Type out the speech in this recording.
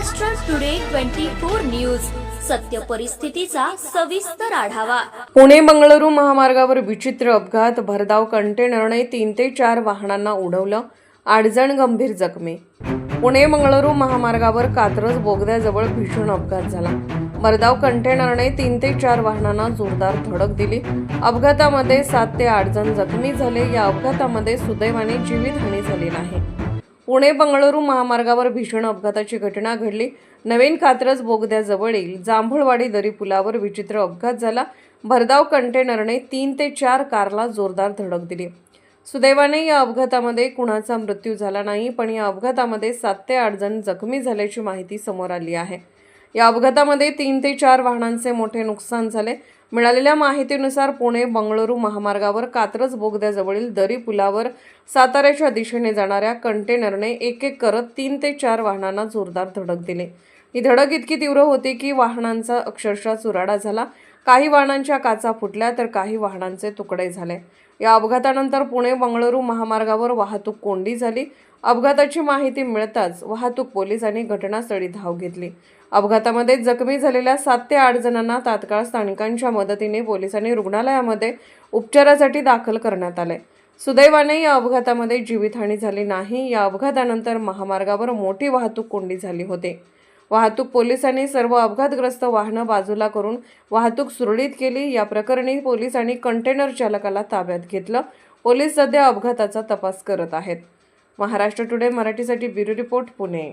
Maharashtra today 24 news, सत्य परिस्थितीचा सविस्तर आढावा। पुणे बंगळुरू महामार्गावर विचित्र अपघात, भरधाव कंटेनरने 3 ते 4 वाहनांना उडवलं, 8 जण गंभीर जखमी। पुणे बंगळुरू महामार्गावर कात्रज बोगद्याजवळ भीषण अपघात झाला। भरधाव कंटेनरने 3 ते 4 वाहनांना जोरदार धडक दिली। अपघातामध्ये 7 ते 8 जण जखमी झाले। या अपघातामध्ये सुदैवाने जीवितहानी झाली नाही। पुणे बंगळुरू महामार्गावर भीषण अपघाताची घटना घडली। नवीन कात्रज बोगद्याजवळील जांभूळवाडी दरी पुलावर विचित्र अपघात झाला। भरधाव कंटेनरने 3 ते 4 कारला जोरदार धडक दिली। सुदैवाने या अपघातामध्ये कुणाचा मृत्यू झाला नाही, पण या अपघातामध्ये 7 ते 8 जण जखमी झाल्याची माहिती समोर आली आहे। या अपघातामध्ये 3 ते 4 वाहनांचे मोठे नुकसान झाले। मिळालेल्या माहितीनुसार पुणे बंगळुरू महामार्गावर कात्रज बोगद्याजवळील दरी पुलावर साताऱ्याच्या दिशेने जाणाऱ्या कंटेनरने एक करत 3 ते 4 वाहनांना जोरदार धडक दिली। ही धडक इतकी तीव्र होती की वाहनांचा अक्षरशः चुराडा झाला। काही वाहनांच्या काचा फुटल्या तर काही वाहनांचे तुकडे झाले। या अपघातानंतर पुणे बंगळुरू महामार्गावर वाहतूक कोंडी झाली। अपघाताची माहिती मिळताच वाहतूक पोलिसांनी घटनास्थळी धाव घेतली। अपघातामध्ये जखमी झालेल्या 7 ते 8 जणांना तात्काळ स्थानिकांच्या मदतीने पोलिसांनी रुग्णालयामध्ये उपचारासाठी दाखल करण्यात आले। सुदैवाने या अपघातामध्ये जीवितहानी झाली नाही। या अपघातानंतर महामार्गावर मोठी वाहतूक कोंडी झाली होती। वाहतूक पोलिसांनी सर्व अपघातग्रस्त वाहनं बाजूला करून वाहतूक सुरळीत केली। या प्रकरणी पोलिसांनी कंटेनर चालकाला ताब्यात घेतलं। पोलीस सध्या अपघाताचा तपास करत आहेत। महाराष्ट्र टुडे मराठीसाठी ब्युरो रिपोर्ट, पुणे।